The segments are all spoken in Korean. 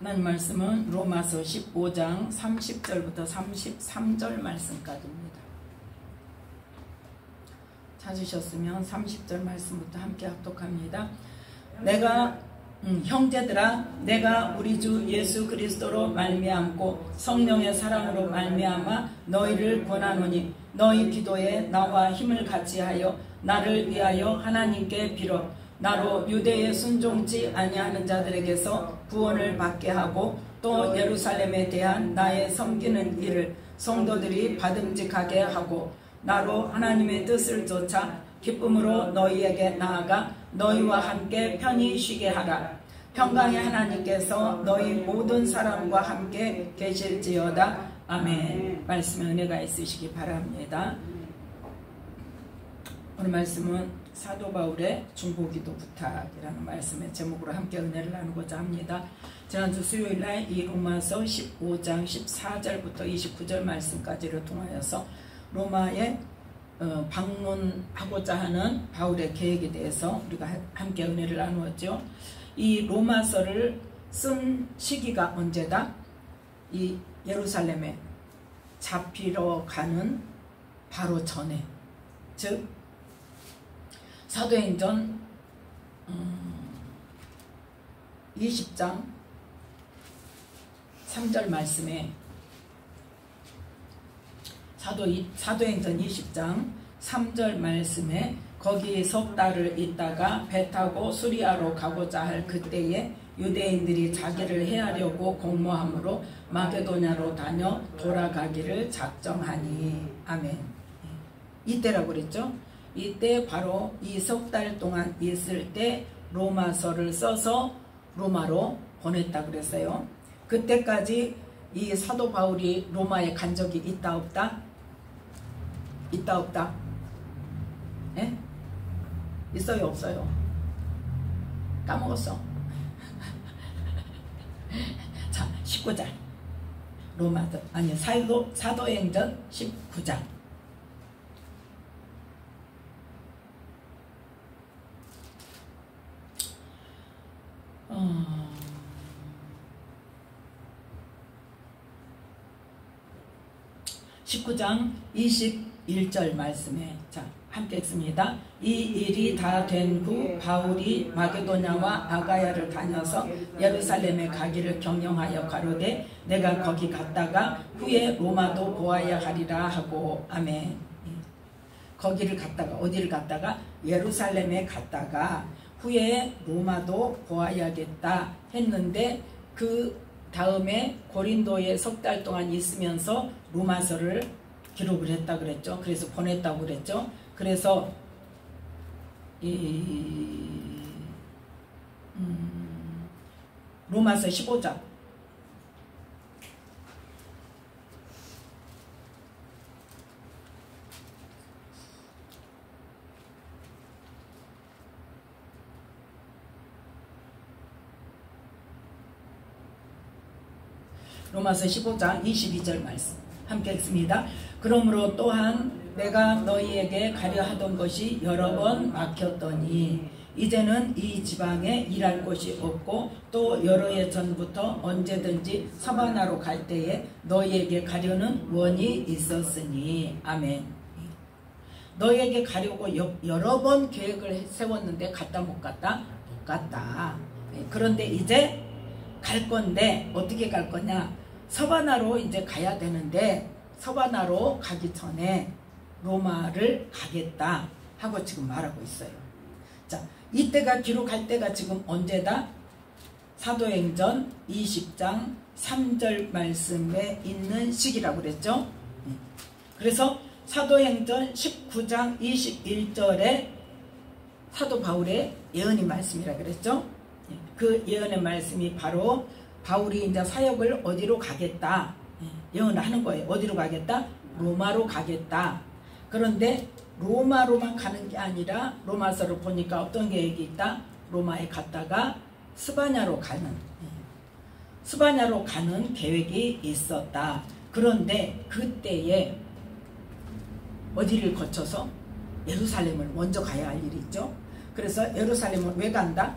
하나님 말씀은 로마서 15장 30절부터 33절 말씀까지입니다. 찾으셨으면 30절 말씀부터 함께 합독합니다. 형제들아, 내가 우리 주 예수 그리스도로 말미암고 성령의 사랑으로 말미암아 너희를 권하노니 너희 기도에 나와 힘을 같이하여 나를 위하여 하나님께 빌어 나로 유대에 순종치 아니하는 자들에게서 구원을 받게 하고 또 예루살렘에 대한 나의 섬기는 일을 성도들이 받음직하게 하고 나로 하나님의 뜻을 좇아 기쁨으로 너희에게 나아가 너희와 함께 편히 쉬게 하라. 평강의 하나님께서 너희 모든 사람과 함께 계실지어다. 아멘. 말씀에 은혜가 있으시기 바랍니다. 오늘 말씀은 사도 바울의 중보기도 부탁이라는 말씀의 제목으로 함께 은혜를 나누고자 합니다. 지난주 수요일날 이 로마서 15장 14절부터 29절 말씀까지를 통하여서 로마에 방문하고자 하는 바울의 계획에 대해서 우리가 함께 은혜를 나누었죠. 이 로마서를 쓴 시기가 언제다? 이 예루살렘에 잡히러 가는 바로 전에, 즉 사도행전 20장 3절 말씀에 사도행전 20장 3절 말씀에 거기 석 달을 있다가 배 타고 수리아로 가고자 할 그때에 유대인들이 자기를 해하려고 공모함으로 마게도냐로 다녀 돌아가기를 작정하니. 아멘. 이때라고 그랬죠. 이때 바로 이 석 달 동안 있을 때 로마서를 써서 로마로 보냈다 그랬어요. 그때까지 이 사도 바울이 로마에 간 적이 있다 없다? 있다 없다? 예? 있어요 없어요? 까먹었어. 자, 19장 로마서 아니 사도행전 19장 19장 21절 말씀에 자 함께 읽습니다. 이 일이 다 된 후 바울이 마게도냐와 아가야를 다녀서 예루살렘에 가기를 경영하여 가로되 내가 거기 갔다가 후에 로마도 보아야 하리라 하고. 아멘. 거기를 갔다가 어디를 갔다가 예루살렘에 갔다가 후에 로마도 보아야겠다 했는데 그 다음에 고린도에 석 달 동안 있으면서 로마서를 기록을 했다 그랬죠. 그래서 보냈다고 그랬죠. 그래서 로마서 15장 로마서 15장 22절 말씀 함께 읽습니다. 그러므로 또한 내가 너희에게 가려 하던 것이 여러 번 막혔더니 이제는 이 지방에 일할 곳이 없고 또 여러 해 전부터 언제든지 사바나로 갈 때에 너희에게 가려는 원이 있었으니. 아멘. 너희에게 가려고 여러 번 계획을 세웠는데 갔다 못 갔다? 못 갔다. 그런데 이제 갈 건데 어떻게 갈 거냐? 사바나로 이제 가야 되는데 사바나로 가기 전에 로마를 가겠다 하고 지금 말하고 있어요. 자, 이때가 기록할 때가 지금 언제다? 사도행전 20장 3절 말씀에 있는 시기라고 그랬죠. 그래서 사도행전 19장 21절에 사도 바울의 예언의 말씀이라 그랬죠. 그 예언의 말씀이 바로 바울이 이제 사역을 어디로 가겠다 예언하는 거예요. 어디로 가겠다? 로마로 가겠다. 그런데 로마로만 가는 게 아니라 로마서를 보니까 어떤 계획이 있다? 로마에 갔다가 스바냐로 가는 계획이 있었다. 그런데 그때에 어디를 거쳐서 예루살렘을 먼저 가야 할 일이 있죠. 그래서 예루살렘을 왜 간다?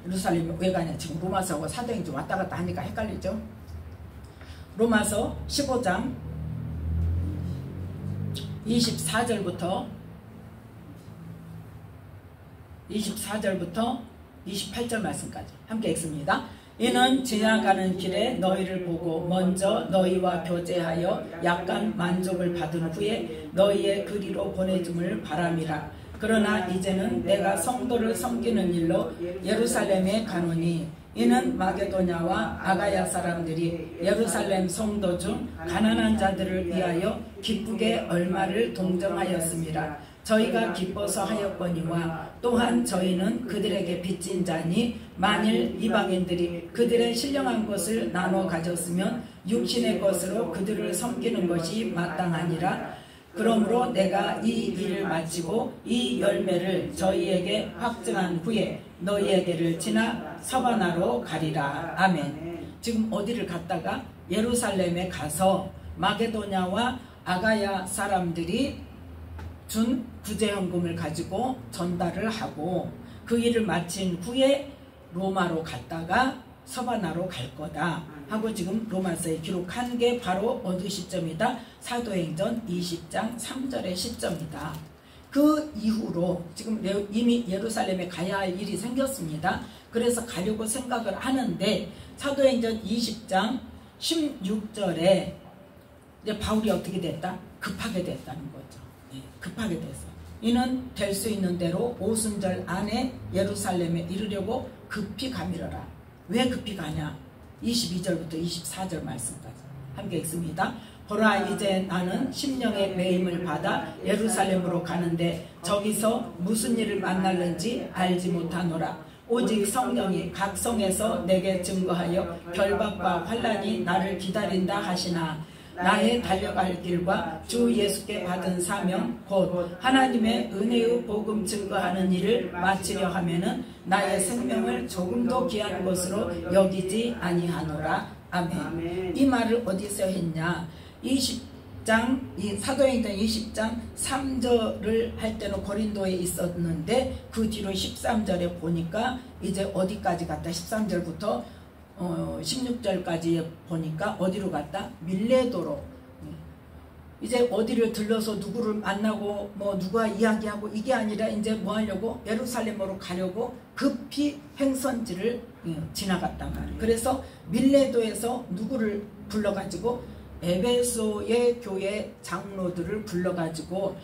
예루살렘이 왜 가냐? 지금 로마서하고 사도행전 왔다 갔다 하니까 헷갈리죠? 로마서 15장 24절부터 28절 말씀까지 함께 읽습니다. 이는 지나가는 길에 너희를 보고 먼저 너희와 교제하여 약간 만족을 받은 후에 너희의 그리로 보내줌을 바람이라. 그러나 이제는 내가 성도를 섬기는 일로 예루살렘에 가노니 이는 마게도냐와 아가야 사람들이 예루살렘 성도 중 가난한 자들을 위하여 기쁘게 얼마를 동정하였습니다. 저희가 기뻐서 하였거니와 또한 저희는 그들에게 빚진 자니 만일 이방인들이 그들의 신령한 것을 나눠 가졌으면 육신의 것으로 그들을 섬기는 것이 마땅하니라. 그러므로 내가 이 일을 마치고 이 열매를 저희에게 확증한 후에 너희에게를 지나 서바나로 가리라. 아멘. 지금 어디를 갔다가 예루살렘에 가서 마게도냐와 아가야 사람들이 준 구제현금을 가지고 전달을 하고 그 일을 마친 후에 로마로 갔다가 서바나로 갈 거다 하고 지금 로마서에 기록한 게 바로 어느 시점이다? 사도행전 20장 3절의 시점이다. 그 이후로 지금 이미 예루살렘에 가야 할 일이 생겼습니다. 그래서 가려고 생각을 하는데 사도행전 20장 16절에 이제 바울이 어떻게 됐다? 급하게 됐다는 거죠. 급하게 됐어. 이는 될 수 있는 대로 오순절 안에 예루살렘에 이르려고 급히 가미러라. 왜 급히 가냐? 22절부터 24절 말씀까지 함께 읽습니다. 보라, 이제 나는 심령의 매임을 받아 예루살렘으로 가는데 저기서 무슨 일을 만날는지 알지 못하노라. 오직 성령이 각 성에서 내게 증거하여 결박과 환난이 나를 기다린다 하시나 나의 달려갈 길과 주 예수께 받은 사명 곧 하나님의 은혜의 복음 증거하는 일을 마치려 하면은 나의 생명을 조금도 귀한 것으로 여기지 아니하노라. 아멘. 이 말을 어디서 했냐? 20장 이 사도행전 20장 3절을 할 때는 고린도에 있었는데 그 뒤로 13절에 보니까 이제 어디까지 갔다? 13절부터 16절까지 보니까 어디로 갔다? 밀레도로. 이제 어디를 들러서 누구를 만나고 뭐 누가 이야기하고 이게 아니라 이제 뭐 하려고? 예루살렘으로 가려고 급히 행선지를 지나갔단 말이에요. 그래서 밀레도에서 누구를 불러가지고 에베소의 교회 장로들을 불러가지고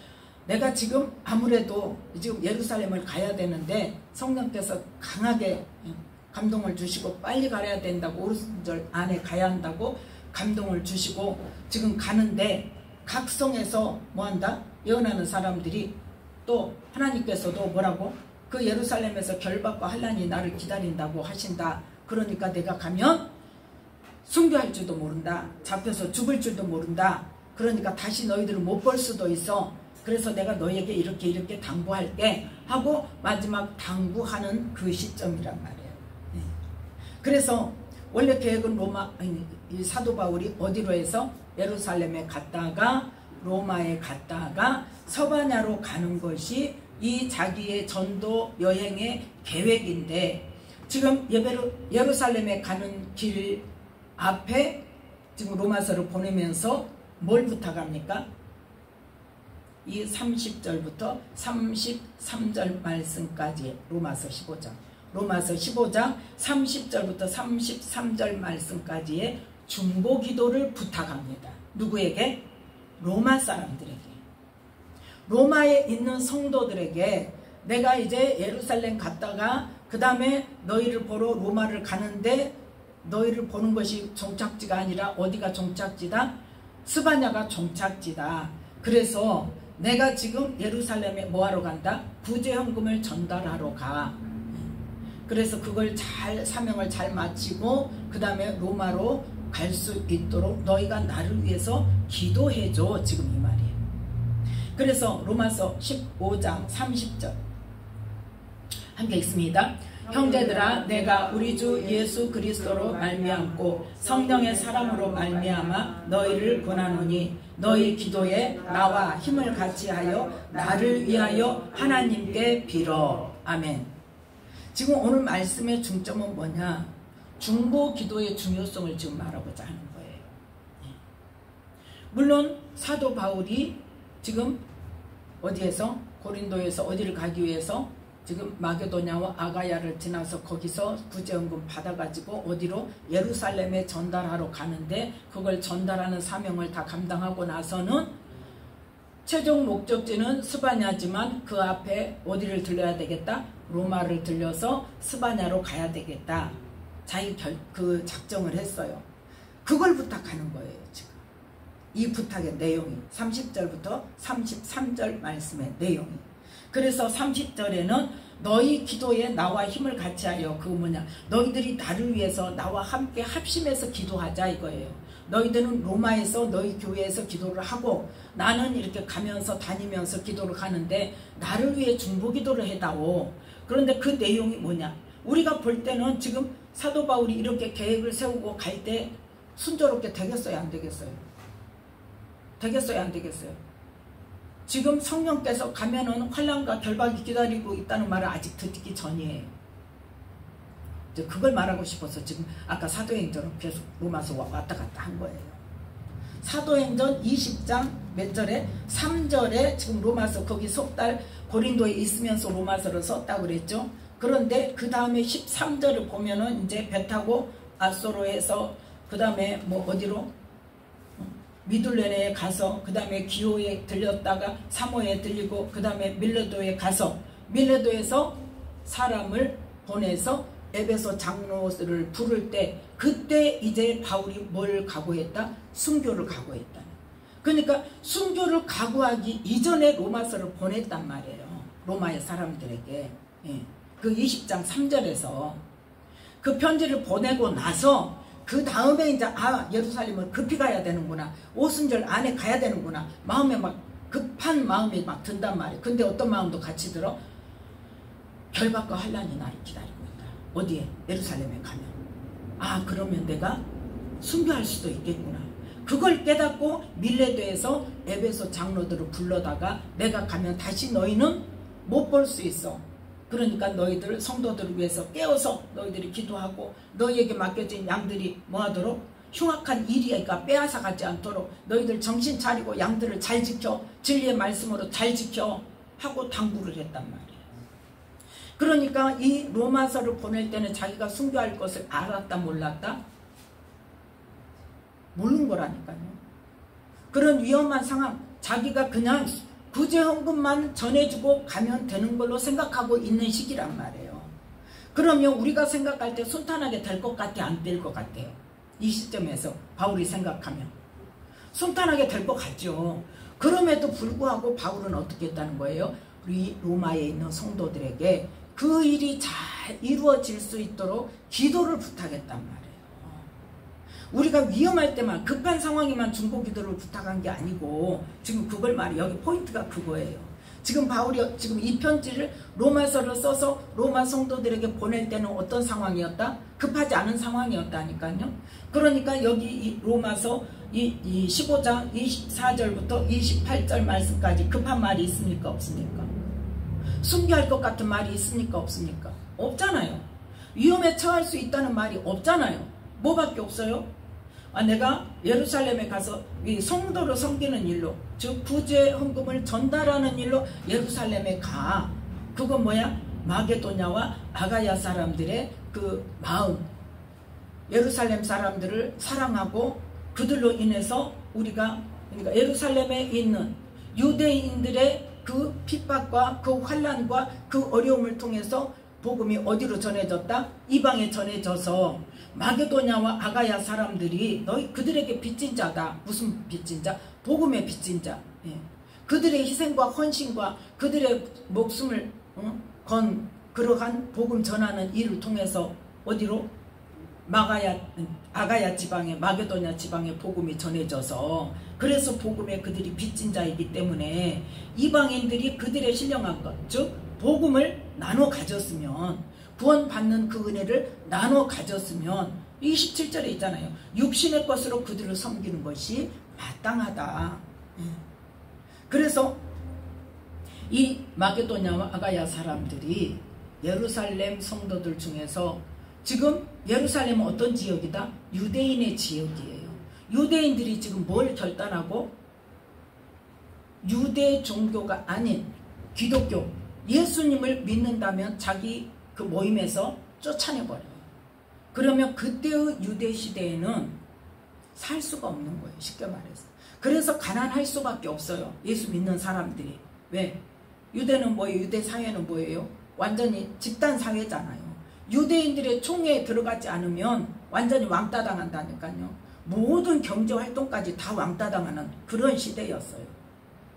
내가 지금 아무래도 지금 예루살렘을 가야 되는데 성령께서 강하게 감동을 주시고 빨리 가야 된다고 오순절 안에 가야 한다고 감동을 주시고 지금 가는데 각 성에서 뭐한다? 예언하는 사람들이 또 하나님께서도 뭐라고? 그 예루살렘에서 결박과 환난이 나를 기다린다고 하신다. 그러니까 내가 가면 순교할 줄도 모른다. 잡혀서 죽을 줄도 모른다. 그러니까 다시 너희들을 못 볼 수도 있어. 그래서 내가 너희에게 이렇게 당부할게 하고 마지막 당부하는 그 시점이란 말이에요. 그래서 원래 계획은 이 사도 바울이 어디로 해서 예루살렘에 갔다가 로마에 갔다가 서바냐로 가는 것이 이 자기의 전도 여행의 계획인데 지금 예루살렘에 가는 길 앞에 지금 로마서를 보내면서 뭘 부탁합니까? 이 30절부터 33절 말씀까지 로마서 15장 로마서 15장 30절부터 33절 말씀까지의 중보 기도를 부탁합니다. 누구에게? 로마 사람들에게. 로마에 있는 성도들에게 내가 이제 예루살렘 갔다가 그 다음에 너희를 보러 로마를 가는데 너희를 보는 것이 종착지가 아니라 어디가 종착지다? 스바냐가 종착지다. 그래서 내가 지금 예루살렘에 뭐하러 간다? 구제헌금을 전달하러 가. 그래서 그걸 사명을 잘 마치고 그 다음에 로마로 갈 수 있도록 너희가 나를 위해서 기도해줘. 지금 이 말이에요. 그래서 로마서 15장 30절 함께 읽습니다. 형제들아, 내가 우리 주 예수 그리스도로 말미암고 성령의 사랑으로 말미암아 너희를 권하노니 너희 기도에 나와 힘을 같이하여 나를 위하여 하나님께 빌어. 아멘. 지금 오늘 말씀의 중점은 뭐냐? 중보 기도의 중요성을 지금 말하고자 하는 거예요. 물론 사도 바울이 지금 어디에서? 고린도에서 어디를 가기 위해서 지금 마게도냐와 아가야를 지나서 거기서 구제헌금 받아가지고 어디로? 예루살렘에 전달하러 가는데, 그걸 전달하는 사명을 다 감당하고 나서는 최종 목적지는 스바냐지만 그 앞에 어디를 들려야 되겠다? 로마를 들려서 스바냐로 가야 되겠다. 자기 그 작정을 했어요. 그걸 부탁하는 거예요. 지금 이 부탁의 내용이 30절부터 33절 말씀의 내용이. 그래서 30절에는 너희 기도에 나와 힘을 같이 하여, 그거 뭐냐, 너희들이 나를 위해서 나와 함께 합심해서 기도하자 이거예요. 너희들은 로마에서 너희 교회에서 기도를 하고 나는 이렇게 가면서 다니면서 기도를 하는데 나를 위해 중보 기도를 해다오. 그런데 그 내용이 뭐냐, 우리가 볼 때는 지금 사도 바울이 이렇게 계획을 세우고 갈 때 순조롭게 되겠어요, 안 되겠어요? 되겠어요, 안 되겠어요? 지금 성령께서 가면은 환난과 결박이 기다리고 있다는 말을 아직 듣기 전이에요. 이제 그걸 말하고 싶어서 지금 아까 사도행전은 계속 로마서 왔다 갔다 한 거예요. 사도행전 20장 몇 절에? 3절에 지금 로마서, 거기 석 달 고린도에 있으면서 로마서를 썼다고 그랬죠. 그런데 그 다음에 13절을 보면은 이제 배 타고 아소로에서 그 다음에 뭐 어디로? 미둘레네에 가서 그 다음에 기호에 들렸다가 사모에 들리고 그 다음에 밀레도에 가서 밀레도에서 사람을 보내서 에베소 장로를 부를 때, 그때 이제 바울이 뭘 각오했다? 순교를 각오했다. 그러니까 순교를 각오하기 이전에 로마서를 보냈단 말이에요. 로마의 사람들에게. 그 20장 3절에서 그 편지를 보내고 나서 그 다음에 이제 예루살렘을 급히 가야 되는구나, 오순절 안에 가야 되는구나, 마음에 막 급한 마음이 막 든단 말이에요. 근데 어떤 마음도 같이 들어? 결박과 환난이 나를 기다리고 있다. 어디에? 예루살렘에 가면. 그러면 내가 순교할 수도 있겠구나. 그걸 깨닫고 밀레도에서 에베소 장로들을 불러다가 내가 가면 다시 너희는 못 볼 수 있어. 그러니까 너희들 성도들을 위해서 깨어서 너희들이 기도하고 너희에게 맡겨진 양들이 뭐하도록? 흉악한 일이니까 빼앗아가지 않도록 너희들 정신 차리고 양들을 잘 지켜, 진리의 말씀으로 잘 지켜 하고 당부를 했단 말이에요. 그러니까 이 로마서를 보낼 때는 자기가 순교할 것을 알았다 몰랐다? 모르는 거라니까요. 그런 위험한 상황, 자기가 그냥 구제헌금만 전해주고 가면 되는 걸로 생각하고 있는 시기란 말이에요. 그러면 우리가 생각할 때 순탄하게 될 것 같아, 안 될 것 같아요? 이 시점에서 바울이 생각하면 순탄하게 될 것 같죠. 그럼에도 불구하고 바울은 어떻게 했다는 거예요? 우리 로마에 있는 성도들에게 그 일이 잘 이루어질 수 있도록 기도를 부탁했단 말이에요. 우리가 위험할 때만, 급한 상황에만 중보 기도를 부탁한 게 아니고, 지금 그걸 말이에요. 여기 포인트가 그거예요. 지금 바울이 지금 이 편지를 로마서를 써서 로마 성도들에게 보낼 때는 어떤 상황이었다? 급하지 않은 상황이었다니까요. 그러니까 여기 이 로마서 이 15장 24절부터 28절 말씀까지 급한 말이 있습니까? 없습니까? 순교할 것 같은 말이 있습니까? 없습니까? 없잖아요. 위험에 처할 수 있다는 말이 없잖아요. 뭐밖에 없어요? 내가 예루살렘에 가서 이 성도를 섬기는 일로, 즉 구제 헌금을 전달하는 일로 예루살렘에 가. 그건 뭐야? 마게도냐와 아가야 사람들의 그 마음, 예루살렘 사람들을 사랑하고 그들로 인해서 우리가, 그러니까 예루살렘에 있는 유대인들의 그 핍박과 그 환난과 그 어려움을 통해서 복음이 어디로 전해졌다? 이방에 전해져서 마게도냐와 아가야 사람들이 너희 그들에게 빚진 자다. 무슨 빚진 자? 복음의 빚진 자. 그들의 희생과 헌신과 그들의 목숨을 건 그러한 복음 전하는 일을 통해서 어디로? 아가야 지방에, 마게도냐 지방에 복음이 전해져서, 그래서 복음에 그들이 빚진 자이기 때문에 이방인들이 그들의 신령한 것, 즉 복음을 나눠 가졌으면, 구원받는 그 은혜를 나눠 가졌으면, 27절에 있잖아요. 육신의 것으로 그들을 섬기는 것이 마땅하다. 그래서 이 마게도냐와 아가야 사람들이 예루살렘 성도들 중에서 지금 예루살렘은 어떤 지역이다? 유대인의 지역이에요. 유대인들이 지금 뭘 결단하고? 유대 종교가 아닌 기독교, 예수님을 믿는다면 자기 그 모임에서 쫓아내버려요. 그러면 그때의 유대 시대에는 살 수가 없는 거예요. 쉽게 말해서. 그래서 가난할 수밖에 없어요. 예수 믿는 사람들이. 왜? 유대는 뭐예요? 유대 사회는 뭐예요? 완전히 집단 사회잖아요. 유대인들의 총회에 들어가지 않으면 완전히 왕따 당한다니까요. 모든 경제활동까지 다 왕따 당하는 그런 시대였어요.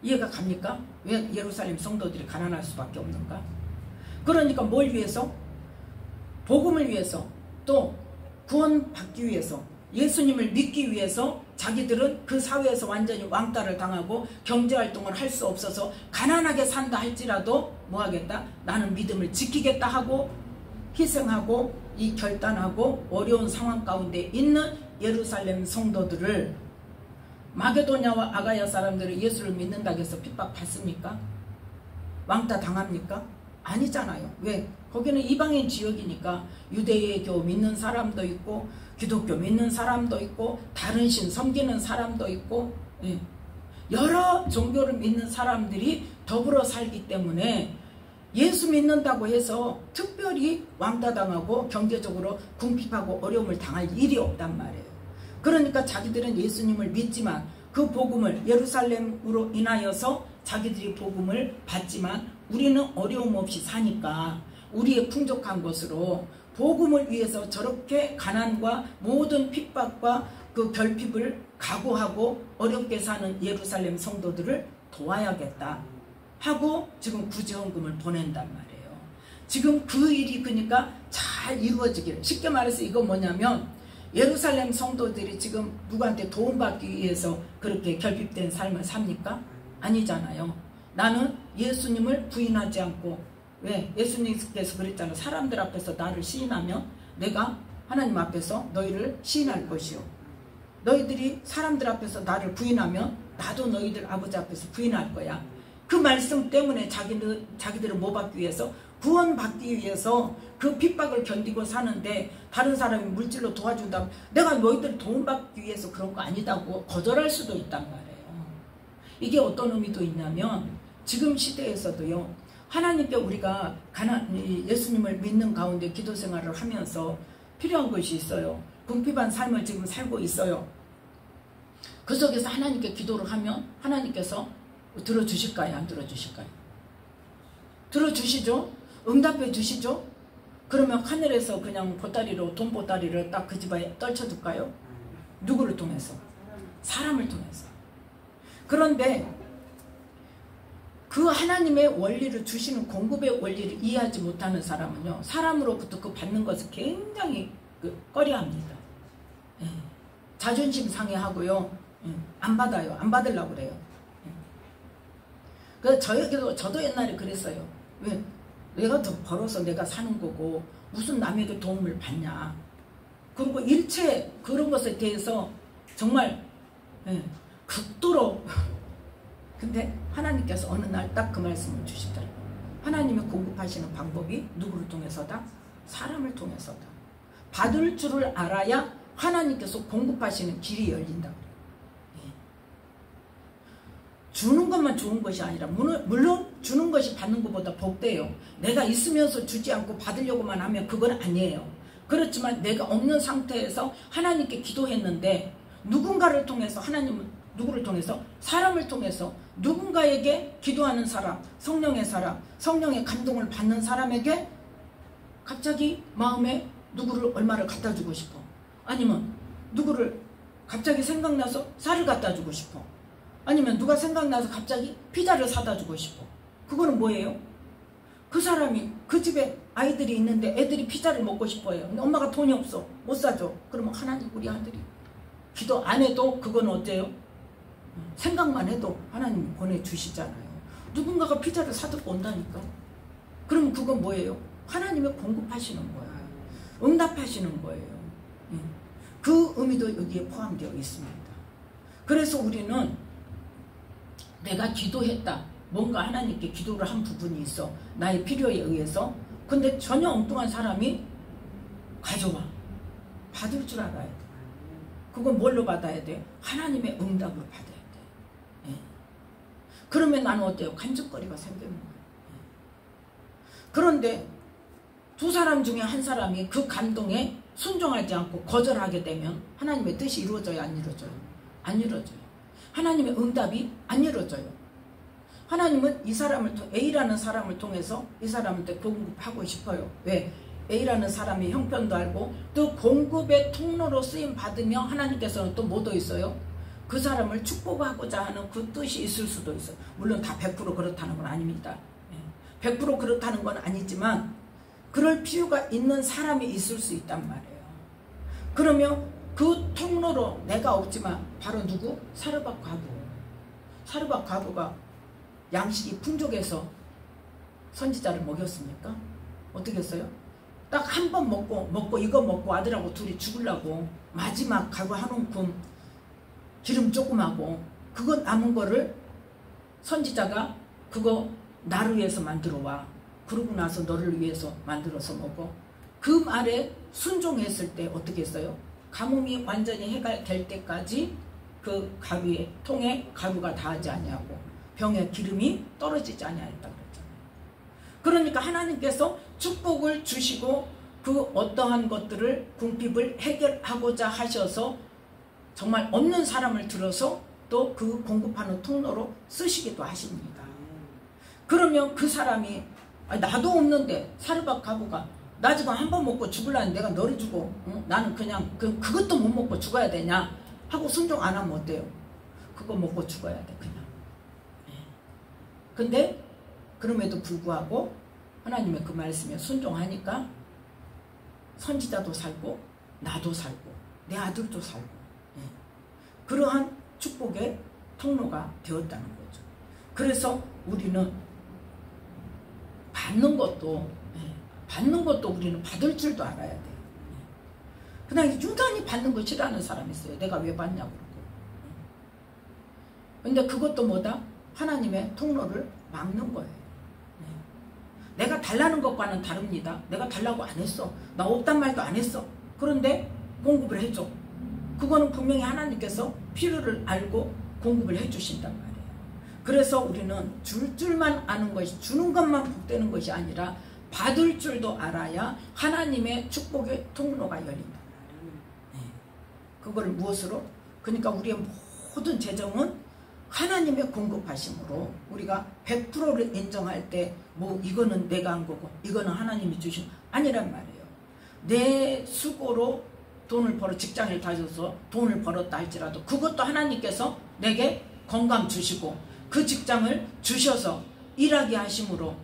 이해가 갑니까? 왜 예루살렘 성도들이 가난할 수밖에 없는가? 그러니까 뭘 위해서? 복음을 위해서, 또 구원받기 위해서, 예수님을 믿기 위해서 자기들은 그 사회에서 완전히 왕따를 당하고 경제활동을 할 수 없어서 가난하게 산다 할지라도 뭐 하겠다? 나는 믿음을 지키겠다 하고 희생하고 이 결단하고 어려운 상황 가운데 있는 예루살렘 성도들을 마게도냐와 아가야 사람들은 예수를 믿는다고 해서 핍박받습니까? 왕따 당합니까? 아니잖아요. 왜? 거기는 이방인 지역이니까 유대교 믿는 사람도 있고 기독교 믿는 사람도 있고 다른 신 섬기는 사람도 있고 여러 종교를 믿는 사람들이 더불어 살기 때문에 예수 믿는다고 해서 특별히 왕따 당하고 경제적으로 궁핍하고 어려움을 당할 일이 없단 말이에요. 그러니까 자기들은 예수님을 믿지만 그 복음을 예루살렘으로 인하여서 자기들이 복음을 받지만 우리는 어려움 없이 사니까 우리의 풍족한 것으로 복음을 위해서 저렇게 가난과 모든 핍박과 그 결핍을 각오하고 어렵게 사는 예루살렘 성도들을 도와야겠다 하고 지금 구제헌금을 보낸단 말이에요. 지금 그 일이 그러니까 잘 이루어지기를. 쉽게 말해서 이건 뭐냐면 예루살렘 성도들이 지금 누구한테 도움받기 위해서 그렇게 결핍된 삶을 삽니까? 아니잖아요. 나는 예수님을 부인하지 않고, 왜? 예수님께서 그랬잖아요. 사람들 앞에서 나를 시인하면 내가 하나님 앞에서 너희를 시인할 것이요. 너희들이 사람들 앞에서 나를 부인하면 나도 너희들 아버지 앞에서 부인할 거야. 그 말씀 때문에 자기들을 뭐 받기 위해서? 구원받기 위해서 그 핍박을 견디고 사는데 다른 사람이 물질로 도와준다면 내가 너희들 도움받기 위해서 그런 거 아니다고 거절할 수도 있단 말이에요. 이게 어떤 의미도 있냐면 지금 시대에서도요. 하나님께 우리가 예수님을 믿는 가운데 기도 생활을 하면서 필요한 것이 있어요. 궁핍한 삶을 지금 살고 있어요. 그 속에서 하나님께 기도를 하면 하나님께서 들어주실까요? 안 들어주실까요? 들어주시죠? 응답해 주시죠? 그러면 하늘에서 그냥 보따리로 돈 보따리를 딱 그 집에 떨쳐둘까요? 누구를 통해서? 사람을 통해서. 그런데 그 하나님의 원리를 주시는 공급의 원리를 이해하지 못하는 사람은요. 사람으로부터 그 받는 것을 굉장히 꺼려합니다. 자존심 상해하고요. 안 받아요. 안 받으려고 그래요. 그래서 저도 옛날에 그랬어요. 왜? 내가 더 벌어서 내가 사는 거고 무슨 남에게 도움을 받냐. 그리고 일체 그런 것에 대해서 정말 극도로 근데 하나님께서 어느 날 딱 그 말씀을 주시더라고요. 하나님이 공급하시는 방법이 누구를 통해서다? 사람을 통해서다. 받을 줄을 알아야 하나님께서 공급하시는 길이 열린다. 주는 것만 좋은 것이 아니라 물론 주는 것이 받는 것보다 복돼요. 내가 있으면서 주지 않고 받으려고만 하면 그건 아니에요. 그렇지만 내가 없는 상태에서 하나님께 기도했는데 누군가를 통해서 하나님은 누구를 통해서? 사람을 통해서 누군가에게 기도하는 사람, 성령의 감동을 받는 사람에게 갑자기 마음에 누구를 얼마를 갖다 주고 싶어. 아니면 누구를 갑자기 생각나서 쌀을 갖다 주고 싶어. 아니면 누가 생각나서 갑자기 피자를 사다 주고 싶어. 그거는 뭐예요? 그 사람이 그 집에 아이들이 있는데 애들이 피자를 먹고 싶어요. 근데 엄마가 돈이 없어. 못 사줘. 그러면 하나님 우리 아들이 기도 안 해도 그건 어때요? 생각만 해도 하나님 보내주시잖아요. 누군가가 피자를 사들고 온다니까. 그럼 그건 뭐예요? 하나님이 공급하시는 거예요. 응답하시는 거예요. 그 의미도 여기에 포함되어 있습니다. 그래서 우리는 내가 기도했다. 뭔가 하나님께 기도를 한 부분이 있어. 나의 필요에 의해서 근데 전혀 엉뚱한 사람이 가져와. 받을 줄 알아야 돼. 그건 뭘로 받아야 돼? 하나님의 응답으로 받아야 돼. 예. 그러면 나는 어때요? 간증거리가 생기는 거예요. 예. 그런데 두 사람 중에 한 사람이 그 감동에 순종하지 않고 거절하게 되면 하나님의 뜻이 이루어져요? 안 이루어져요? 안 이루어져요. 하나님의 응답이 안 이루어져요. 하나님은 이 사람을 A라는 사람을 통해서 이 사람한테 공급하고 싶어요. 왜? A라는 사람이 형편도 알고 또 공급의 통로로 쓰임 받으며 하나님께서는 또 뭐도 있어요? 그 사람을 축복하고자 하는 그 뜻이 있을 수도 있어요. 물론 다 100% 그렇다는 건 아닙니다. 100% 그렇다는 건 아니지만 그럴 필요가 있는 사람이 있을 수 있단 말이에요. 그러면 그 통로로 내가 없지만 바로 누구? 사르밧 과부. 사르밧 과부가 양식이 풍족해서 선지자를 먹였습니까? 어떻게 했어요? 딱 한 번 먹고 이거 먹고 아들하고 둘이 죽으려고 마지막 가구 한 움큼 기름 조금 하고 그거 남은 거를 선지자가 그거 나를 위해서 만들어 와. 그러고 나서 너를 위해서 만들어서 먹어. 그 말에 순종했을 때 어떻게 했어요? 가뭄이 완전히 해결될 때까지 그 가루의 통에 가루가 닿지 아니하고 병에 기름이 떨어지지 아니하였다 그랬잖아요. 그러니까 하나님께서 축복을 주시고 그 어떠한 것들을 궁핍을 해결하고자 하셔서 정말 없는 사람을 들어서 또 그 공급하는 통로로 쓰시기도 하십니다. 그러면 그 사람이 나도 없는데 사르밧 과부가 나 지금 한 번 먹고 죽으려는데 내가 너를 주고 나는 그냥 그것도 못 먹고 죽어야 되냐 하고 순종 안 하면 어때요? 그거 먹고 죽어야 돼 그냥. 근데 그럼에도 불구하고 하나님의 그 말씀에 순종하니까 선지자도 살고 나도 살고 내 아들도 살고 그러한 축복의 통로가 되었다는 거죠. 그래서 우리는 받는 것도 우리는 받을 줄도 알아야 돼요. 그냥 유단히 받는 거 싫어하는 사람이 있어요. 내가 왜 받냐고 그러고. 근데 그것도 뭐다? 하나님의 통로를 막는 거예요. 내가 달라는 것과는 다릅니다. 내가 달라고 안 했어. 나 없단 말도 안 했어. 그런데 공급을 해줘. 그거는 분명히 하나님께서 필요를 알고 공급을 해주신단 말이에요. 그래서 우리는 줄 줄만 아는 것이 주는 것만 복되는 것이 아니라 받을 줄도 알아야 하나님의 축복의 통로가 열린단 말이에요. 그걸 무엇으로? 그러니까 우리의 모든 재정은 하나님의 공급하심으로 우리가 100%를 인정할 때 뭐 이거는 내가 한 거고 이거는 하나님이 주신 아니란 말이에요. 내 수고로 돈을 벌어 직장을 다녀서 돈을 벌었다 할지라도 그것도 하나님께서 내게 건강 주시고 그 직장을 주셔서 일하게 하심으로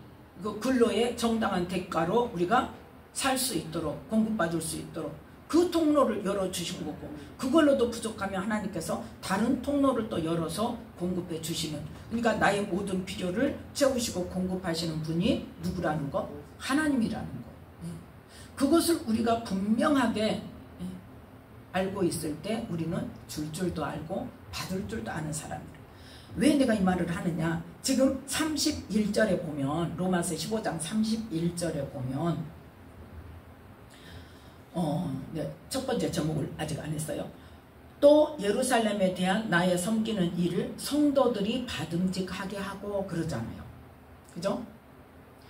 그 근로의 정당한 대가로 우리가 살 수 있도록 공급받을 수 있도록 그 통로를 열어주신 거고 그걸로도 부족하면 하나님께서 다른 통로를 또 열어서 공급해 주시는 그러니까 나의 모든 필요를 채우시고 공급하시는 분이 누구라는 거? 하나님이라는 거. 그것을 우리가 분명하게 알고 있을 때 우리는 줄 줄도 알고 받을 줄도 아는 사람이에요. 왜 내가 이 말을 하느냐? 지금 31절에 보면 로마서 15장 31절에 보면 네, 첫 번째 제목을 아직 안 했어요. 또 예루살렘에 대한 나의 섬기는 일을 성도들이 받음직하게 하고 그러잖아요. 그죠?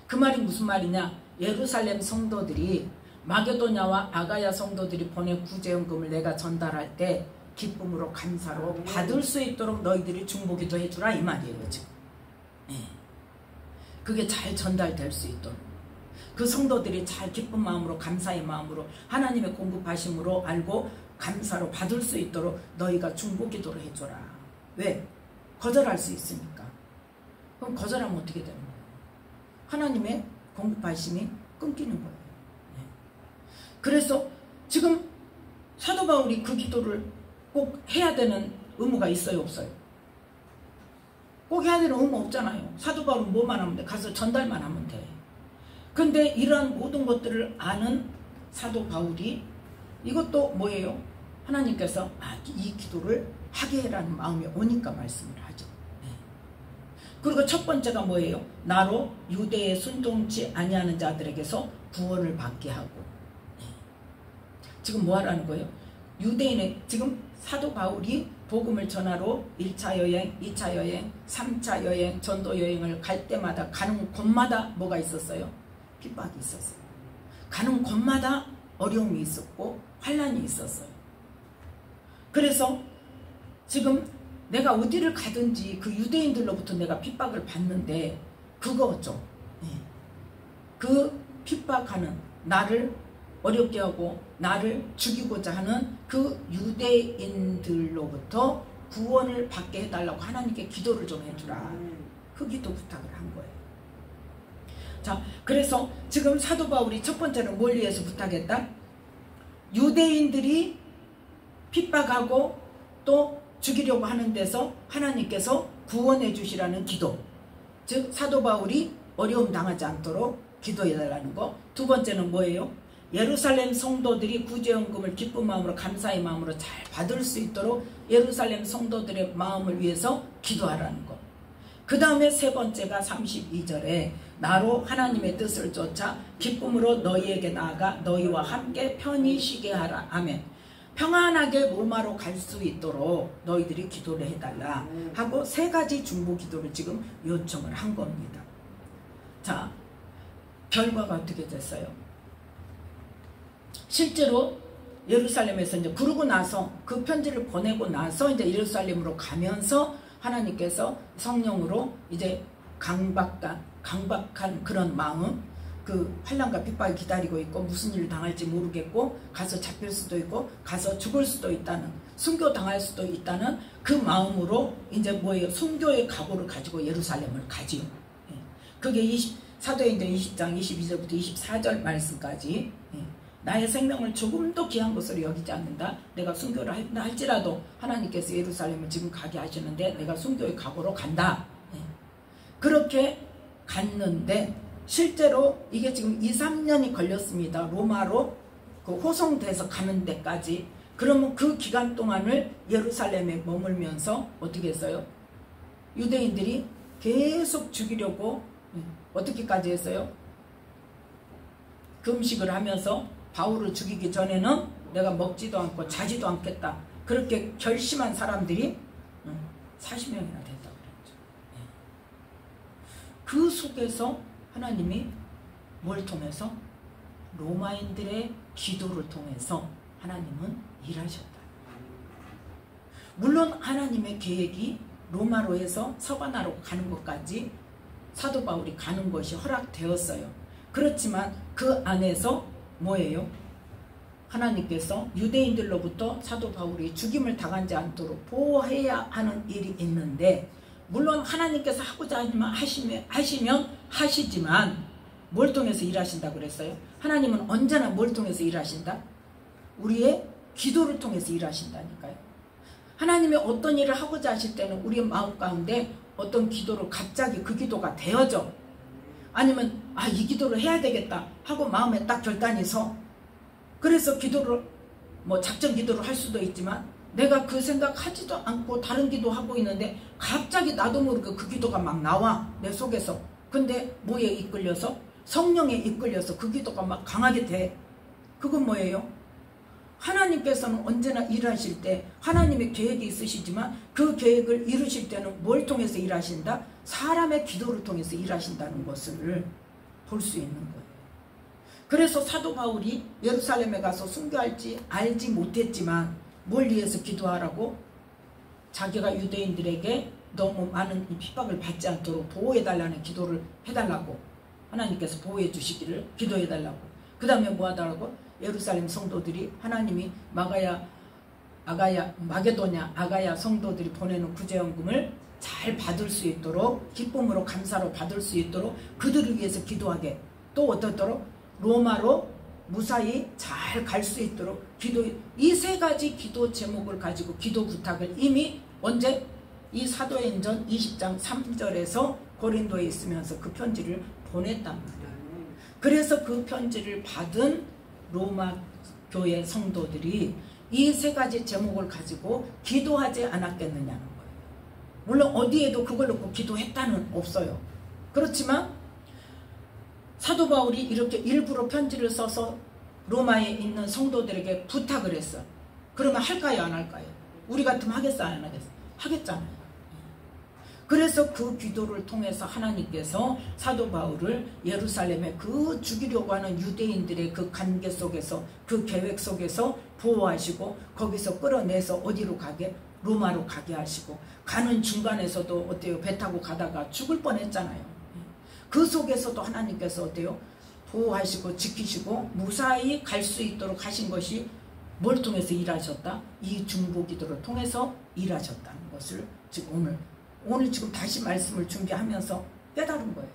그 말이 무슨 말이냐? 예루살렘 성도들이 마게도냐와 아가야 성도들이 보낸 구제연금을 내가 전달할 때 기쁨으로 감사로 받을 수 있도록 너희들이 중보기도 해주라 이 말이에요 지금. 그게 잘 전달될 수 있도록 그 성도들이 잘 기쁜 마음으로 감사의 마음으로 하나님의 공급하심으로 알고 감사로 받을 수 있도록 너희가 중보기도를 해줘라. 왜? 거절할 수 있으니까. 그럼 거절하면 어떻게 되는 거예요? 하나님의 공급하심이 끊기는 거예요. 그래서 지금 사도 바울이 그 기도를 꼭 해야 되는 의무가 있어요 없어요? 꼭 해야 되는 의무 없잖아요. 사도 바울은 뭐만 하면 돼? 가서 전달만 하면 돼. 근데 이러한 모든 것들을 아는 사도 바울이 이것도 뭐예요? 하나님께서 이 기도를 하게 해라는 마음이 오니까 말씀을 하죠. 그리고 첫 번째가 뭐예요? 나로 유대에 순종치 아니하는 자들에게서 구원을 받게 하고. 지금 뭐 하라는 거예요? 유대인의 지금 사도 바울이 복음을 전하러 1차 여행, 2차 여행, 3차 여행, 전도 여행을 갈 때마다 가는 곳마다 뭐가 있었어요? 핍박이 있었어요. 가는 곳마다 어려움이 있었고 환난이 있었어요. 그래서 지금 내가 어디를 가든지 그 유대인들로부터 내가 핍박을 받는데 그거죠. 그 핍박하는 나를 어렵게 하고 나를 죽이고자 하는 그 유대인들로부터 구원을 받게 해달라고 하나님께 기도를 좀 해주라. 그 기도 부탁을 한 거예요. 자, 그래서 지금 사도 바울이 첫 번째는 뭘 위해서 부탁했다? 유대인들이 핍박하고 또 죽이려고 하는 데서 하나님께서 구원해 주시라는 기도. 즉 사도 바울이 어려움 당하지 않도록 기도해 달라는 거. 두 번째는 뭐예요? 예루살렘 성도들이 구제연금을 기쁜 마음으로 감사의 마음으로 잘 받을 수 있도록 예루살렘 성도들의 마음을 위해서 기도하라는 것. 그 다음에 세 번째가 32절에 나로 하나님의 뜻을 쫓아 기쁨으로 너희에게 나아가 너희와 함께 편히 쉬게 하라. 아멘. 평안하게 로마로 갈 수 있도록 너희들이 기도를 해달라 하고 세 가지 중보 기도를 지금 요청을 한 겁니다. 자, 결과가 어떻게 됐어요? 실제로 예루살렘에서 이제 그러고 나서 그 편지를 보내고 나서 이제 예루살렘으로 가면서 하나님께서 성령으로 이제 강박한 그런 마음, 그 환난과 핍박이 기다리고 있고 무슨 일을 당할지 모르겠고 가서 잡힐 수도 있고 가서 죽을 수도 있다는, 순교 당할 수도 있다는 그 마음으로 이제 뭐예요? 순교의 각오를 가지고 예루살렘을 가지요. 그게 사도행전 20장 22절부터 24절 말씀까지. 나의 생명을 조금도 귀한 것으로 여기지 않는다. 내가 순교를 할지라도 하나님께서 예루살렘을 지금 가게 하시는데 내가 순교의 각오로 간다. 그렇게 갔는데 실제로 이게 지금 2, 3년이 걸렸습니다. 로마로 그 호송돼서 가는 데까지. 그러면 그 기간 동안을 예루살렘에 머물면서 어떻게 했어요? 유대인들이 계속 죽이려고 어떻게까지 했어요? 금식을 하면서 바울을 죽이기 전에는 내가 먹지도 않고 자지도 않겠다. 그렇게 결심한 사람들이 40명이나 됐다고 그랬죠. 그 속에서 하나님이 뭘 통해서? 로마인들의 기도를 통해서 하나님은 일하셨다. 물론 하나님의 계획이 로마로 해서 서바나로 가는 것까지 사도 바울이 가는 것이 허락되었어요. 그렇지만 그 안에서 뭐예요? 하나님께서 유대인들로부터 사도 바울이 죽임을 당하지 않도록 보호해야 하는 일이 있는데, 물론 하나님께서 하고자 하시면 하시지만 뭘 통해서 일하신다 그랬어요? 하나님은 언제나 뭘 통해서 일하신다? 우리의 기도를 통해서 일하신다니까요. 하나님이 어떤 일을 하고자 하실 때는 우리의 마음 가운데 어떤 기도를 갑자기 그 기도가 되어져. 아니면 이 기도를 해야 되겠다 하고 마음에 딱 결단이 서. 그래서 기도를 작전 기도를 할 수도 있지만 내가 그 생각하지도 않고 다른 기도하고 있는데 갑자기 나도 모르게 그 기도가 막 나와 내 속에서. 근데 뭐에 이끌려서? 성령에 이끌려서 그 기도가 막 강하게 돼. 그건 뭐예요? 하나님께서는 언제나 일하실 때 하나님의 계획이 있으시지만 그 계획을 이루실 때는 뭘 통해서 일하신다? 사람의 기도를 통해서 일하신다는 것을 볼 수 있는 거예요. 그래서 사도 바울이 예루살렘에 가서 순교할지 알지 못했지만 뭘 위해서 기도하라고? 자기가 유대인들에게 너무 많은 핍박을 받지 않도록 보호해달라는 기도를 해달라고, 하나님께서 보호해 주시기를 기도해달라고. 그 다음에 뭐 하더라고? 예루살렘 성도들이 하나님이 마게도냐 아가야 성도들이 보내는 구제연금을 잘 받을 수 있도록, 기쁨으로 감사로 받을 수 있도록 그들을 위해서 기도하게, 또 어떻도록? 로마로 무사히 잘 갈 수 있도록 기도. 이 세 가지 기도 제목을 가지고 기도 부탁을 이미 언제? 이 사도행전 20장 3절에서 고린도에 있으면서 그 편지를 보냈단 말이에요. 그래서 그 편지를 받은 로마 교회 성도들이 이 세 가지 제목을 가지고 기도하지 않았겠느냐는 거예요. 물론 어디에도 그걸 놓고 기도했다는 없어요. 그렇지만 사도 바울이 이렇게 일부러 편지를 써서 로마에 있는 성도들에게 부탁을 했어. 그러면 할까요, 안 할까요? 우리 같으면 하겠어, 안 하겠어? 하겠잖아요. 그래서 그 기도를 통해서 하나님께서 사도 바울을 예루살렘에 그 죽이려고 하는 유대인들의 그 관계 속에서, 그 계획 속에서 보호하시고 거기서 끌어내서 어디로 가게? 로마로 가게 하시고, 가는 중간에서도 어때요? 배 타고 가다가 죽을 뻔했잖아요. 그 속에서도 하나님께서 어때요? 보호하시고 지키시고 무사히 갈 수 있도록 하신 것이 뭘 통해서 일하셨다? 이 중보기도를 통해서 일하셨다는 것을 지금 오늘 지금 다시 말씀을 준비하면서 깨달은 거예요.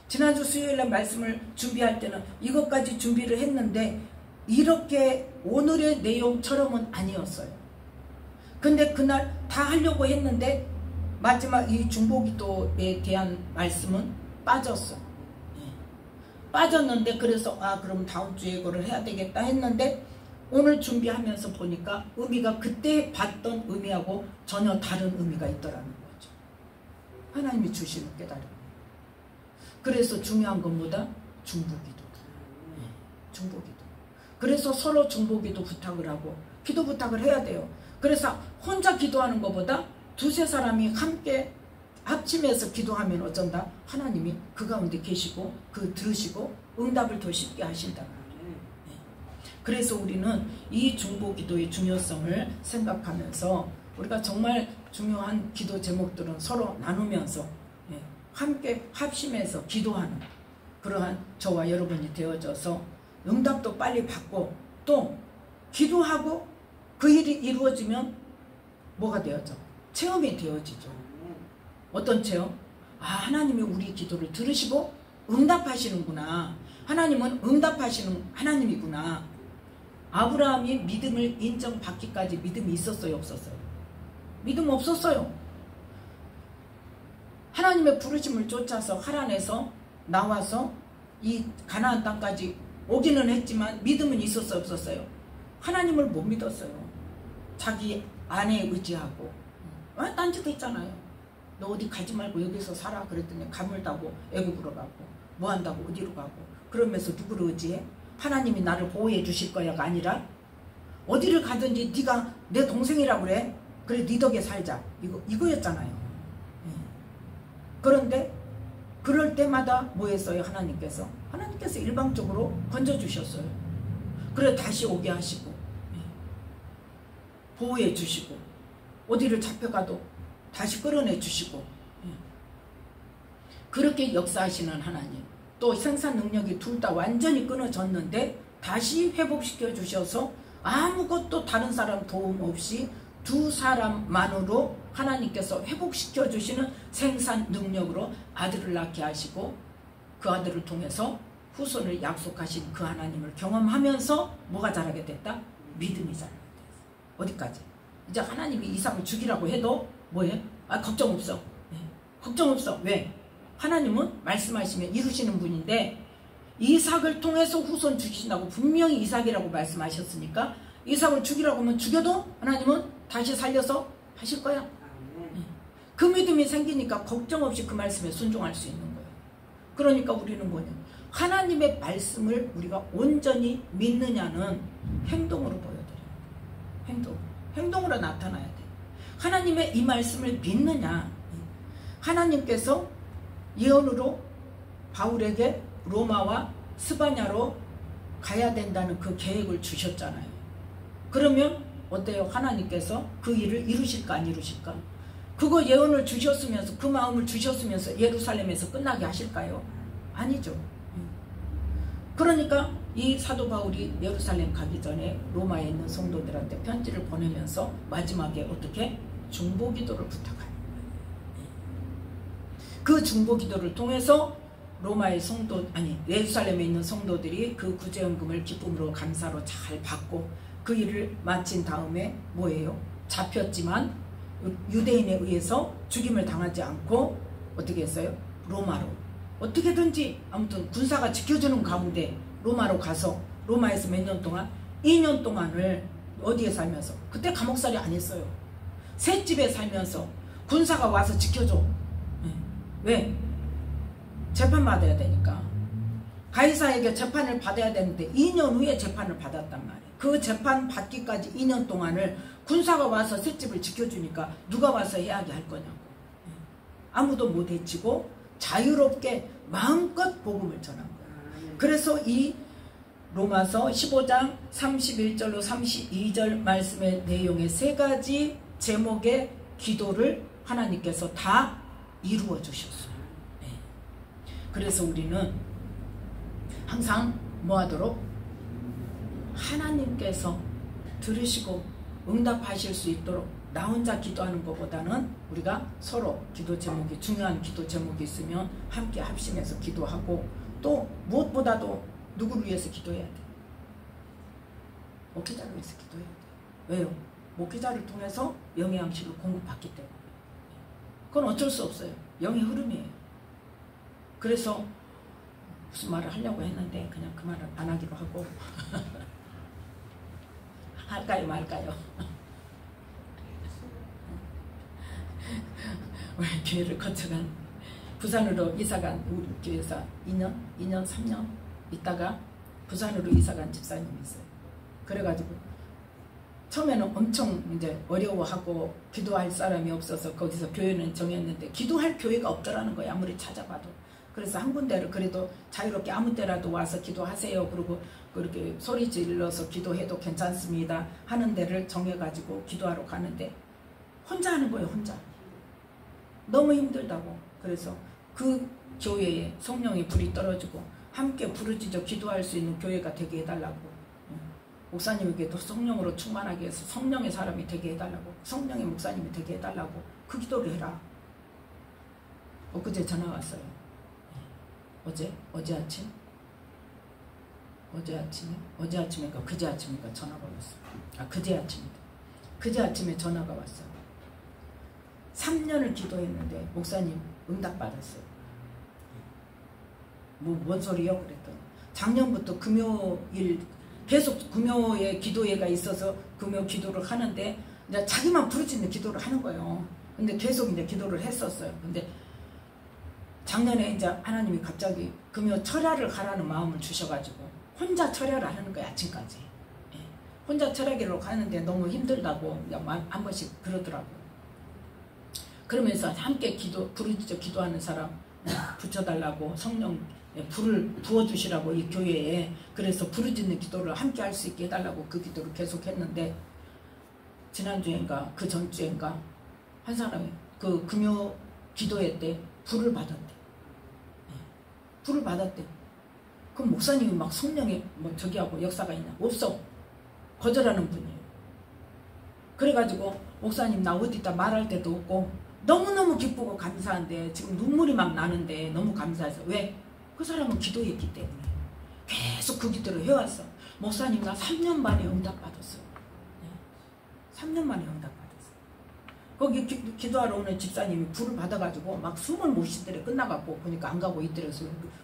지난주 수요일날 말씀을 준비할 때는 이것까지 준비를 했는데 이렇게 오늘의 내용처럼은 아니었어요. 근데 그날 다 하려고 했는데 마지막 이 중보기도에 대한 말씀은 빠졌어. 빠졌는데 그래서 그럼 다음 주에 이거를 해야 되겠다 했는데 오늘 준비하면서 보니까 의미가 그때 봤던 의미하고 전혀 다른 의미가 있더라는 거죠. 하나님이 주시는 깨달음. 그래서 중요한 것보다 중보기도다. 중보기도. 그래서 서로 중보기도 부탁을 하고 기도 부탁을 해야 돼요. 그래서 혼자 기도하는 것보다 두세 사람이 함께 합심해서 기도하면 어쩐다? 하나님이 그 가운데 계시고 그 들으시고 응답을 더 쉽게 하신다. 그래서 우리는 이 중보기도의 중요성을 생각하면서 우리가 정말 중요한 기도 제목들은 서로 나누면서 함께 합심해서 기도하는 그러한 저와 여러분이 되어져서 응답도 빨리 받고 또 기도하고 그 일이 이루어지면 뭐가 되어져? 체험이 되어지죠. 어떤 체험? 하나님이 우리 기도를 들으시고 응답하시는구나. 하나님은 응답하시는 하나님이구나. 아브라함이 믿음을 인정받기까지 믿음이 있었어요, 없었어요? 믿음 없었어요. 하나님의 부르심을 쫓아서 하란에서 나와서 이 가나안 땅까지 오기는 했지만 믿음은 있었어요, 없었어요? 하나님을 못 믿었어요. 자기 아내에 의지하고 딴짓 했잖아요. 너 어디 가지 말고 여기서 살아. 그랬더니 가물 타고 애국으로 가고 뭐 한다고 어디로 가고 그러면서 누구를 의지해? 하나님이 나를 보호해 주실 거야가 아니라 어디를 가든지 네가 내 동생이라고 그래. 그래 네 덕에 살자. 이거였잖아요. 그런데 그럴 때마다 뭐 했어요? 하나님께서 일방적으로 건져주셨어요. 그래 다시 오게 하시고 보호해 주시고 어디를 잡혀가도 다시 끌어내 주시고 그렇게 역사하시는 하나님. 또 생산 능력이 둘 다 완전히 끊어졌는데 다시 회복시켜 주셔서 아무것도 다른 사람 도움 없이 두 사람만으로 하나님께서 회복시켜 주시는 생산 능력으로 아들을 낳게 하시고 그 아들을 통해서 후손을 약속하신 그 하나님을 경험하면서 뭐가 자라게 됐다? 믿음이 자라게 됐어. 어디까지? 이제 하나님이 이삭을 죽이라고 해도 뭐예요? 걱정 없어. 걱정 없어. 왜? 하나님은 말씀하시면 이루시는 분인데 이삭을 통해서 후손 주신다고 분명히 이삭이라고 말씀하셨으니까 이삭을 죽이라고 하면 죽여도 하나님은 다시 살려서 하실 거야. 그 믿음이 생기니까 걱정 없이 그 말씀에 순종할 수 있는 거예요. 그러니까 우리는 뭐냐? 하나님의 말씀을 우리가 온전히 믿느냐는 행동으로 보여드려요. 행동으로 나타나야 돼. 하나님의 이 말씀을 믿느냐? 하나님께서 예언으로 바울에게 로마와 스바냐로 가야 된다는 그 계획을 주셨잖아요. 그러면 어때요? 하나님께서 그 일을 이루실까 안 이루실까? 그거 예언을 주셨으면서 그 마음을 주셨으면서 예루살렘에서 끝나게 하실까요? 아니죠. 그러니까 이 사도 바울이 예루살렘 가기 전에 로마에 있는 성도들한테 편지를 보내면서 마지막에 어떻게? 중보기도를 부탁하는 거예요. 그 중보기도를 통해서 로마의 예루살렘에 있는 성도들이 그 구제연금을 기쁨으로 감사로 잘 받고 그 일을 마친 다음에 뭐예요? 잡혔지만 유대인에 의해서 죽임을 당하지 않고 어떻게 했어요? 로마로 어떻게든지 아무튼 군사가 지켜주는 가운데 로마로 가서 로마에서 몇 년 동안 2년 동안을 어디에 살면서 그때 감옥살이 안 했어요. 셋집에 살면서 군사가 와서 지켜줘. 왜? 재판 받아야 되니까. 가이사에게 재판을 받아야 되는데 2년 후에 재판을 받았단 말이에요. 그 재판 받기까지 2년 동안을 군사가 와서 셋집을 지켜주니까 누가 와서 이야기할 거냐고. 아무도 못 해치고 자유롭게 마음껏 복음을 전한 거예요. 그래서 이 로마서 15장 31절로 32절 말씀의 내용의 세 가지 제목의 기도를 하나님께서 다 이루어 주셨어요. 그래서 우리는 항상 뭐 하도록 하나님께서 들으시고 응답하실 수 있도록 나 혼자 기도하는 것보다는 우리가 서로 기도 제목이 중요한 기도 제목이 있으면 함께 합심해서 기도하고 또 무엇보다도 누구를 위해서 기도해야 돼? 목회자를 위해서 기도해야 돼. 왜요? 목회자를 통해서 영의 양식을 공급받기 때문에. 그건 어쩔 수 없어요. 영의 흐름이에요. 그래서 무슨 말을 하려고 했는데 그냥 그 말을 안 하기로 하고 할까요 말까요? 우리 교회를 거쳐간 부산으로 이사간 우리 교회에서 2년, 3년 있다가 부산으로 이사간 집사님이 있어요. 그래가지고 처음에는 엄청 이제 어려워하고 기도할 사람이 없어서 거기서 교회는 정했는데 기도할 교회가 없더라는 거예요. 아무리 찾아봐도. 그래서 한 군데를 그래도 자유롭게 아무 때라도 와서 기도하세요. 그리고 그렇게 소리 질러서 기도해도 괜찮습니다 하는 데를 정해가지고 기도하러 가는데 혼자 하는 거예요. 혼자. 너무 힘들다고. 그래서 그 교회에 성령의 불이 떨어지고 함께 부르짖어 기도할 수 있는 교회가 되게 해달라고. 목사님에게도 성령으로 충만하게 해서 성령의 사람이 되게 해달라고. 성령의 목사님이 되게 해달라고. 그 기도를 해라. 엊그제 전화 왔어요. 어제 아침인가 그제 아침인가 전화가 왔어요. 그제 아침이다. 그제 아침에 전화가 왔어요. 3년을 기도했는데 목사님 응답받았어요. 뭔 소리요? 그랬더니 작년부터 금요일 계속 금요에 기도회가 있어서 금요 기도를 하는데 이제 자기만 부르짖는 기도를 하는 거예요. 근데 계속 이제 기도를 했었어요. 근데 작년에 이제 하나님이 갑자기 금요 철야를 가라는 마음을 주셔가지고 혼자 철야를 하는 거예요. 아침까지. 혼자 철야기로 가는데 너무 힘들다고 한 번씩 그러더라고요. 그러면서 함께 부르짖어 기도하는 사람 붙여달라고 성령 불을 부어주시라고 이 교회에. 그래서 부르짖는 기도를 함께 할 수 있게 해달라고 그 기도를 계속 했는데 지난주엔가 그 전주엔가 한 사람이 그 금요 기도회 때 불을 받았대. 불을 받았대. 그럼 목사님이 막 성령의 뭐 저기하고 역사가 있냐? 없어. 거절하는 분이에요. 그래가지고 목사님 나 어디다 말할 데도 없고 너무너무 기쁘고 감사한데 지금 눈물이 막 나는데 너무 감사해서. 왜? 그 사람은 기도했기 때문에 계속 그 기도를 해왔어. 목사님 나 3년 만에 응답받았어요. 3년 만에 응답받았어요. 거기 기도하러 오는 집사님이 불을 받아가지고 막 숨을 못 쉬더래. 끝나갖고 보니까 안 가고 있더래.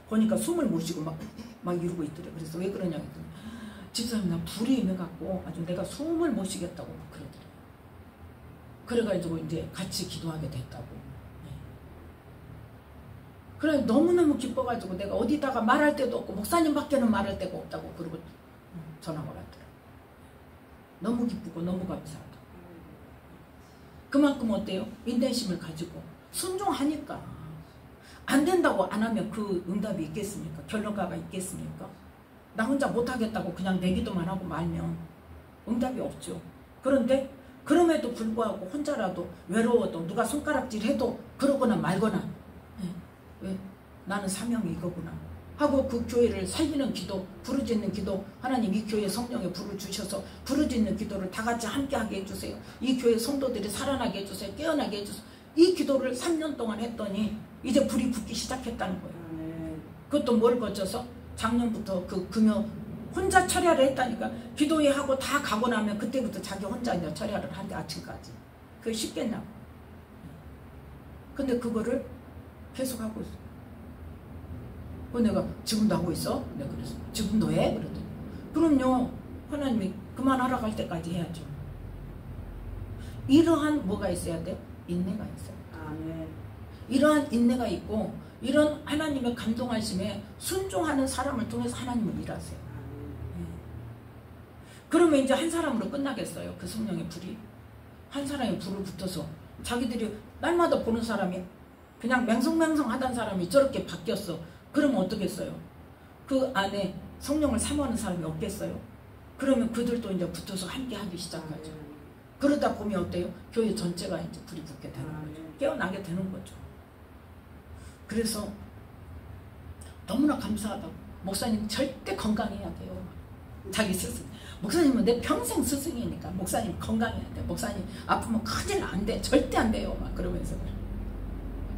보니까 숨을 못 쉬고 막 이러고 있더래. 그래서 왜 그러냐 했더니 집사님 나 불이 임해갖고 아주 내가 숨을 못 쉬겠다고 막 그러더래. 그래가지고 이제 같이 기도하게 됐다고. 그래 너무너무 기뻐가지고 내가 어디다가 말할 데도 없고 목사님밖에는 말할 데가 없다고 그러고 전화가 왔더라. 너무 기쁘고 너무 감사하다. 그만큼 어때요? 인내심을 가지고 순종하니까. 안 된다고 안 하면 그 응답이 있겠습니까? 결론가가 있겠습니까? 나 혼자 못하겠다고 그냥 내기도만 하고 말면 응답이 없죠. 그런데 그럼에도 불구하고 혼자라도 외로워도 누가 손가락질해도 그러거나 말거나 왜? 나는 사명이 이거구나 하고 그 교회를 살리는 기도, 부르짖는 기도. 하나님 이 교회 성령의 불을 주셔서 부르짖는 기도를 다 같이 함께하게 해주세요. 이 교회 성도들이 살아나게 해주세요. 깨어나게 해주세요. 이 기도를 3년 동안 했더니 이제 불이 붙기 시작했다는 거예요. 그것도 뭘 거쳐서 작년부터 그 금요 혼자 철야를 했다니까. 기도회 하고 다 가고 나면 그때부터 자기 혼자 이제 철야를 한대. 아침까지. 그게 쉽겠냐고. 근데 그거를 계속 하고 있어. 그 내가 지금도 하고 있어? 내가 그랬어. 지금도 해? 그랬더니 그럼요. 하나님이 그만하라고 할 때까지 해야죠. 이러한 뭐가 있어야 돼? 인내가 있어요. 아멘. 이러한 인내가 있고 이런 하나님의 감동하심에 순종하는 사람을 통해서 하나님은 일하세요. 그러면 이제 한 사람으로 끝나겠어요? 그 성령의 불이 한 사람의 불을 붙어서 자기들이 날마다 보는 사람이 그냥 맹성맹성하던 사람이 저렇게 바뀌었어. 그러면 어떻겠어요? 그 안에 성령을 사모하는 사람이 없겠어요? 그러면 그들도 이제 붙어서 함께 하기 시작하죠. 그러다 보면 어때요? 교회 전체가 이제 불이 붙게 되는 거죠. 깨어나게 되는 거죠. 그래서 너무나 감사하다고. 목사님 절대 건강해야 돼요. 자기 스승. 목사님은 내 평생 스승이니까 목사님 건강해야 돼. 목사님 아프면 큰일 안 돼. 절대 안 돼요. 막 그러면서.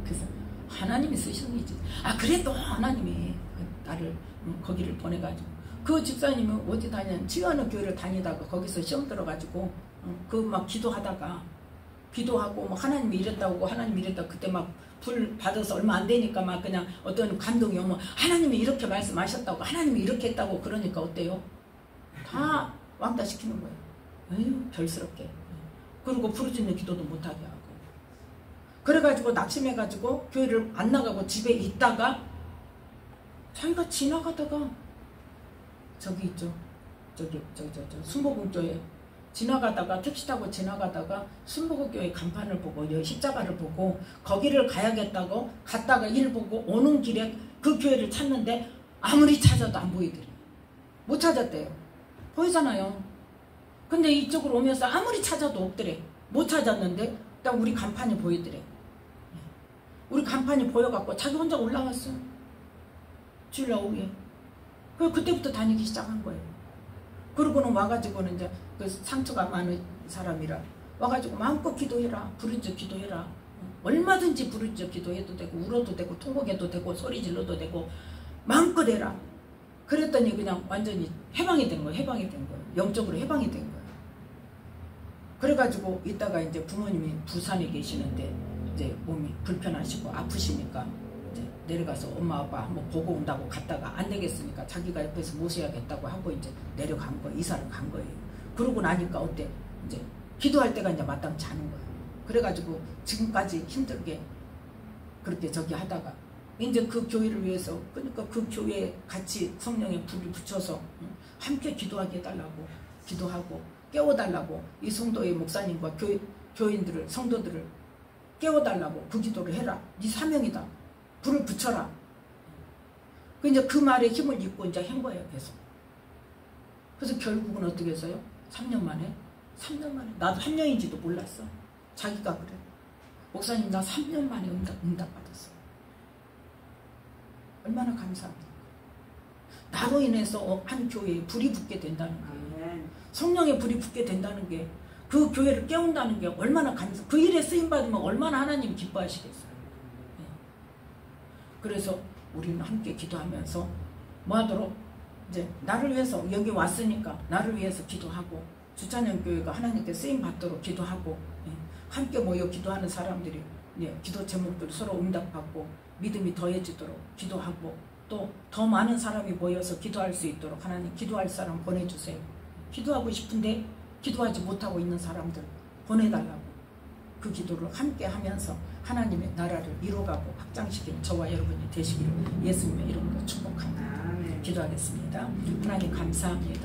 그래서 하나님이 쓰시는 거지. 그래도 하나님이 나를 거기를 보내가지고 그 집사님은 어디 다니는 치유하는 교회를 다니다가 거기서 시험 들어가지고 그 막 기도하고 막 하나님이 이랬다고 하나님이 이랬다고 그때 막 불 받아서 얼마 안 되니까 막 그냥 어떤 감동이 오면 하나님이 이렇게 말씀하셨다고 하나님이 이렇게 했다고 그러니까 어때요? 다 왕따시키는 거예요. 에휴 별스럽게. 그리고 부르짖는 기도도 못하게 하고 그래가지고 낙심해가지고 교회를 안 나가고 집에 있다가 자기가 지나가다가 저기 있죠. 저 순복음교회 지나가다가 택시 타고 지나가다가 순복음교회 간판을 보고 십자가를 보고 거기를 가야겠다고 갔다가 일 보고 오는 길에 그 교회를 찾는데 아무리 찾아도 안 보이더래. 못 찾았대요. 보이잖아요. 근데 이쪽으로 오면서 아무리 찾아도 없더래. 못 찾았는데 딱 우리 간판이 보이더래. 우리 간판이 보여갖고 자기 혼자 올라왔어. 주일 오후에. 그때부터 다니기 시작한 거예요. 그러고는 와가지고는 이제 그 상처가 많은 사람이라 와가지고 마음껏 기도해라. 부르짖어 기도해라. 얼마든지 부르짖어 기도해도 되고 울어도 되고 통곡해도 되고 소리 질러도 되고 마음껏 해라. 그랬더니 그냥 완전히 해방이 된 거예요. 해방이 된 거예요. 영적으로 해방이 된 거예요. 그래가지고 이따가 이제 부모님이 부산에 계시는데 이제 몸이 불편하시고 아프시니까 이제 내려가서 엄마 아빠 한번 보고 온다고 갔다가 안 되겠으니까 자기가 옆에서 모셔야겠다고 하고 이제 내려간 거예요. 이사를 간 거예요. 그러고 나니까 어때? 이제 기도할 때가 이제 마땅치 않은 거예요. 그래가지고 지금까지 힘들게 그렇게 저기 하다가 이제 그 교회를 위해서 그러니까 그 교회에 같이 성령의 불을 붙여서 함께 기도하게 해달라고 기도하고 깨워달라고 이 성도의 목사님과 교인들을 성도들을 깨워달라고 그 기도를 해라. 네 사명이다. 불을 붙여라. 이제 그 말에 힘을 입고 이제 한 거예요. 계속. 그래서 결국은 어떻게 했어요? 3년 만에 나도 3년인지도 몰랐어. 자기가 그래. 목사님 나 3년 만에 응답 받았어. 얼마나 감사합니까? 나로 인해서 한 교회에 불이 붙게 된다는 거예요. 성령의 불이 붙게 된다는 게 그 교회를 깨운다는 게 얼마나 그 일에 쓰임받으면 얼마나 하나님이 기뻐하시겠어요. 그래서 우리는 함께 기도하면서 뭐 하도록 이제 나를 위해서 여기 왔으니까 나를 위해서 기도하고 주찬영교회가 하나님께 쓰임받도록 기도하고 함께 모여 기도하는 사람들이 기도 제목들 서로 응답받고 믿음이 더해지도록 기도하고 또 더 많은 사람이 모여서 기도할 수 있도록 하나님 기도할 사람 보내주세요. 기도하고 싶은데 기도하지 못하고 있는 사람들 보내달라고 그 기도를 함께 하면서 하나님의 나라를 이루어가고 확장시키는 저와 여러분이 되시기를 예수님의 이름으로 축복합니다. 기도하겠습니다. 하나님 감사합니다.